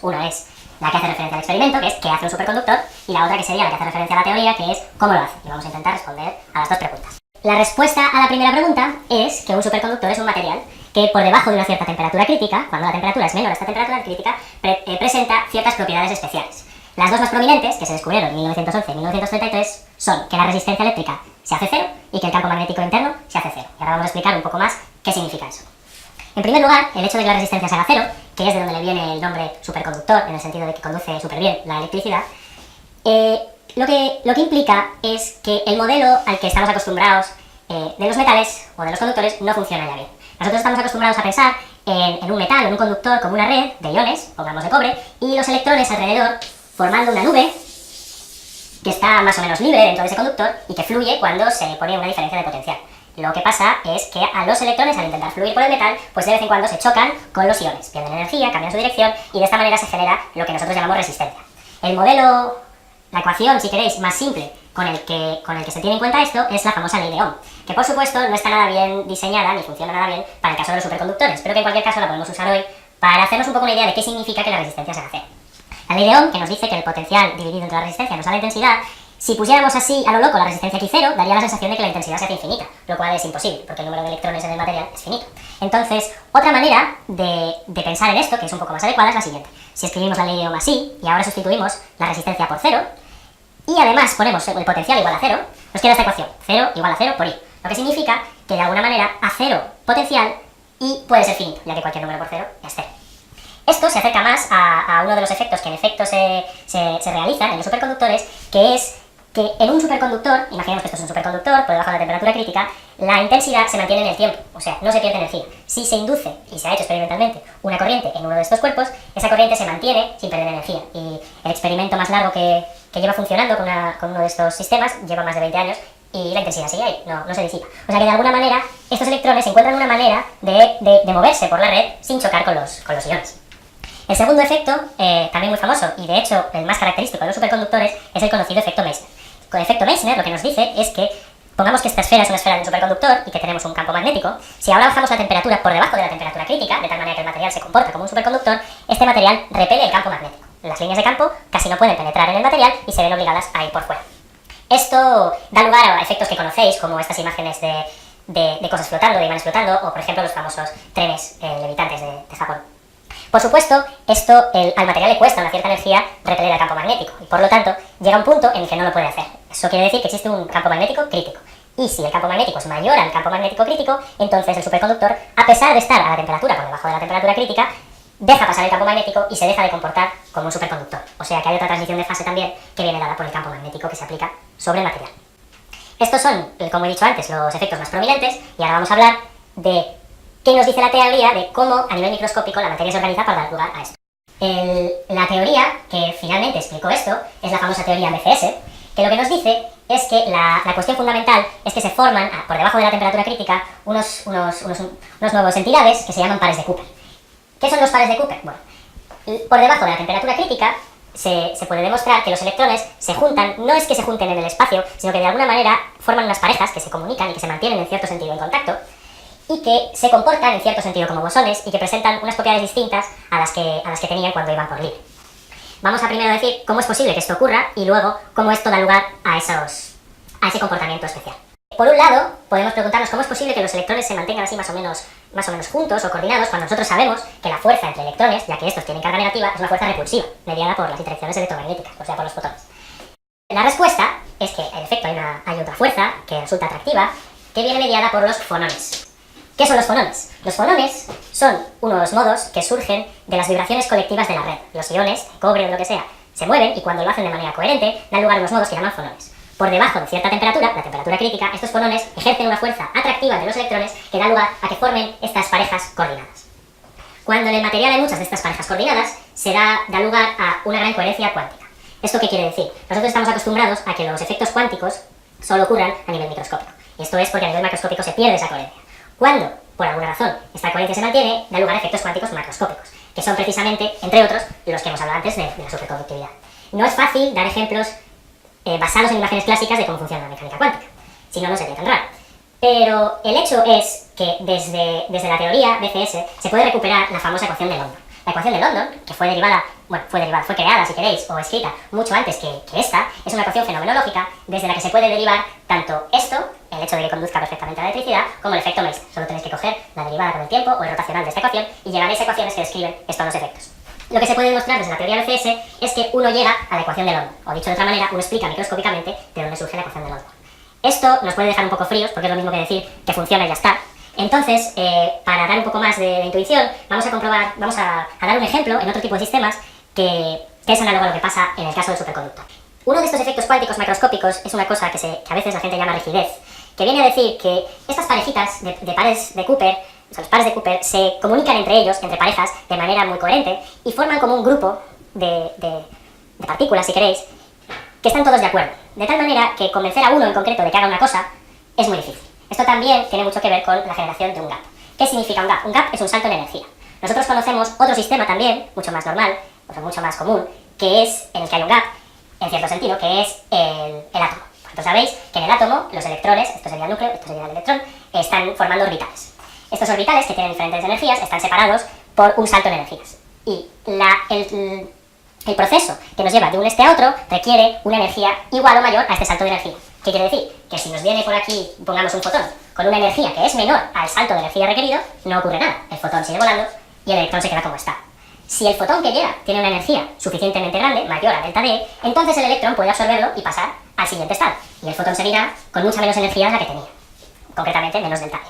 Uno es la que hace referencia al experimento, que es qué hace un superconductor, y la otra que sería la que hace referencia a la teoría, que es cómo lo hace. Y vamos a intentar responder a las dos preguntas. La respuesta a la primera pregunta es que un superconductor es un material que por debajo de una cierta temperatura crítica, cuando la temperatura es menor a esta temperatura crítica, presenta ciertas propiedades especiales. Las dos más prominentes, que se descubrieron en 1911 y 1933, son que la resistencia eléctrica se hace cero y que el campo magnético interno se hace cero. Y ahora vamos a explicar un poco más qué significa eso. En primer lugar, el hecho de que la resistencia se haga cero, que es de donde le viene el nombre superconductor, en el sentido de que conduce súper bien la electricidad, lo que implica es que el modelo al que estamos acostumbrados de los metales o de los conductores no funciona ya bien. Nosotros estamos acostumbrados a pensar en un metal o en un conductor como una red de iones, pongamos de cobre, y los electrones alrededor formando una nube que está más o menos libre dentro de ese conductor y que fluye cuando se pone una diferencia de potencial. Lo que pasa es que a los electrones, al intentar fluir por el metal, pues de vez en cuando se chocan con los iones, pierden energía, cambian su dirección y de esta manera se genera lo que nosotros llamamos resistencia. El modelo, la ecuación, si queréis, más simple con el que se tiene en cuenta esto es la famosa ley de Ohm, que por supuesto no está nada bien diseñada ni funciona nada bien para el caso de los superconductores, pero que en cualquier caso la podemos usar hoy para hacernos un poco una idea de qué significa que la resistencia se haga cero. La ley de Ohm, que nos dice que el potencial dividido entre la resistencia nos da la intensidad, si pusiéramos así a lo loco la resistencia aquí cero, daría la sensación de que la intensidad se hace infinita, lo cual es imposible, porque el número de electrones en el material es finito. Entonces, otra manera de pensar en esto, que es un poco más adecuada, es la siguiente. Si escribimos la ley de Ohm así, y ahora sustituimos la resistencia por cero, y además ponemos el potencial igual a cero, nos queda esta ecuación, 0 igual a 0 por i, lo que significa que de alguna manera a cero potencial y puede ser finito, ya que cualquier número por cero es cero. Esto se acerca más a uno de los efectos que en efecto se realizan en los superconductores, que es que en un superconductor, imaginemos que esto es un superconductor, por debajo de la temperatura crítica, la intensidad se mantiene en el tiempo, o sea, no se pierde energía. Si se induce, y se ha hecho experimentalmente, una corriente en uno de estos cuerpos, esa corriente se mantiene sin perder energía. Y el experimento más largo que lleva funcionando con uno de estos sistemas lleva más de 20 años y la intensidad sigue ahí, no se disipa. O sea que de alguna manera estos electrones encuentran una manera de moverse por la red sin chocar con los iones. El segundo efecto, también muy famoso y de hecho el más característico de los superconductores, es el conocido efecto Meissner. Con el efecto Meissner lo que nos dice es que, pongamos que esta esfera es una esfera de un superconductor y que tenemos un campo magnético, si ahora bajamos la temperatura por debajo de la temperatura crítica, de tal manera que el material se comporta como un superconductor, este material repele el campo magnético. Las líneas de campo casi no pueden penetrar en el material y se ven obligadas a ir por fuera. Esto da lugar a efectos que conocéis, como estas imágenes de cosas flotando, de imanes flotando, o por ejemplo los famosos trenes levitantes de Japón. Por supuesto, esto al material le cuesta una cierta energía repeler el campo magnético, y por lo tanto llega un punto en el que no lo puede hacer. Eso quiere decir que existe un campo magnético crítico. Y si el campo magnético es mayor al campo magnético crítico, entonces el superconductor, a pesar de estar a la temperatura por debajo de la temperatura crítica, deja pasar el campo magnético y se deja de comportar como un superconductor. O sea que hay otra transición de fase también que viene dada por el campo magnético que se aplica sobre el material. Estos son, como he dicho antes, los efectos más prominentes, y ahora vamos a hablar de qué nos dice la teoría de cómo a nivel microscópico la materia se organiza para dar lugar a esto. La teoría que finalmente explicó esto es la famosa teoría BCS, que lo que nos dice es que la cuestión fundamental es que se forman, por debajo de la temperatura crítica, unos nuevos entidades que se llaman pares de Cooper. ¿Qué son los pares de Cooper? Bueno, por debajo de la temperatura crítica se puede demostrar que los electrones se juntan, no es que se junten en el espacio, sino que de alguna manera forman unas parejas que se comunican y que se mantienen en cierto sentido en contacto, y que se comportan en cierto sentido como bosones y que presentan unas propiedades distintas a las que tenían cuando iban por libre. Vamos a primero decir cómo es posible que esto ocurra y luego cómo esto da lugar a ese comportamiento especial. Por un lado, podemos preguntarnos cómo es posible que los electrones se mantengan así más o menos juntos o coordinados cuando nosotros sabemos que la fuerza entre electrones, ya que estos tienen carga negativa, es una fuerza repulsiva, mediada por las interacciones electromagnéticas, o sea, por los fotones. La respuesta es que, en efecto, hay otra fuerza que resulta atractiva, que viene mediada por los fonones. ¿Qué son los fonones? Los fonones son unos modos que surgen de las vibraciones colectivas de la red. Los iones, de cobre o lo que sea, se mueven y cuando lo hacen de manera coherente, dan lugar a unos modos que llaman fonones. Por debajo de cierta temperatura, la temperatura crítica, estos fonones ejercen una fuerza atractiva entre los electrones que da lugar a que formen estas parejas coordinadas. Cuando en el material hay muchas de estas parejas coordinadas, da lugar a una gran coherencia cuántica. ¿Esto qué quiere decir? Nosotros estamos acostumbrados a que los efectos cuánticos solo ocurran a nivel microscópico. Y esto es porque a nivel macroscópico se pierde esa coherencia. Cuando, por alguna razón, esta coherencia se mantiene, da lugar a efectos cuánticos macroscópicos, que son precisamente, entre otros, los que hemos hablado antes de la superconductividad. No es fácil dar ejemplos basados en imágenes clásicas de cómo funciona la mecánica cuántica, si no, no sería tan raro. Pero el hecho es que desde la teoría BCS se puede recuperar la famosa ecuación de London. La ecuación de London, que fue creada, si queréis, o escrita mucho antes que esta, es una ecuación fenomenológica desde la que se puede derivar tanto esto, el hecho de que conduzca perfectamente a la electricidad, como el efecto Mason. Solo tenéis que coger la derivada con el tiempo o el rotacional de esta ecuación y llegaréis a ecuaciones que describen estos dos efectos. Lo que se puede demostrar desde la teoría del CS es que uno llega a la ecuación de London, o dicho de otra manera, uno explica microscópicamente de dónde surge la ecuación de London. Esto nos puede dejar un poco fríos, porque es lo mismo que decir que funciona y ya está. Entonces, para dar un poco más de intuición, vamos a dar un ejemplo en otro tipo de sistemas que es análogo a lo que pasa en el caso del superconductor. Uno de estos efectos cuánticos macroscópicos es una cosa que a veces la gente llama rigidez, que viene a decir que estas parejitas de pares de Cooper, o sea, los pares de Cooper, se comunican entre ellos, entre parejas, de manera muy coherente y forman como un grupo de partículas, si queréis, que están todos de acuerdo. De tal manera que convencer a uno en concreto de que haga una cosa es muy difícil. Esto también tiene mucho que ver con la generación de un gap. ¿Qué significa un gap? Un gap es un salto en energía. Nosotros conocemos otro sistema también, mucho más normal, o sea, mucho más común, que es en el que hay un gap, en cierto sentido, que es el átomo. Vosotros sabéis que en el átomo los electrones, esto sería el núcleo, esto sería el electrón, están formando orbitales. Estos orbitales, que tienen diferentes energías, están separados por un salto en energías. Y el proceso que nos lleva de un este a otro requiere una energía igual o mayor a este salto de energía. ¿Qué quiere decir? Que si nos viene por aquí, pongamos un fotón, con una energía que es menor al salto de energía requerido, no ocurre nada. El fotón sigue volando y el electrón se queda como está. Si el fotón que llega tiene una energía suficientemente grande, mayor a delta D, entonces el electrón puede absorberlo y pasar al siguiente estado. Y el fotón seguirá con mucha menos energía de la que tenía. Concretamente, menos delta D.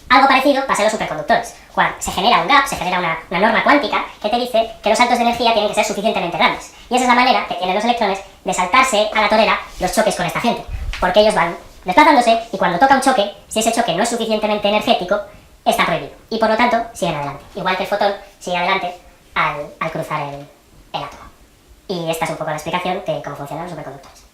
Algo parecido pasa en los superconductores. Cuando se genera un gap, se genera una norma cuántica que te dice que los saltos de energía tienen que ser suficientemente grandes. Y esa es la manera que tienen los electrones de saltarse a la torera los choques con esta gente. Porque ellos van desplazándose y cuando toca un choque, si ese choque no es suficientemente energético, está prohibido. Y por lo tanto, siguen adelante. Igual que el fotón sigue adelante al cruzar el átomo. Y esta es un poco la explicación de cómo funcionan los superconductores.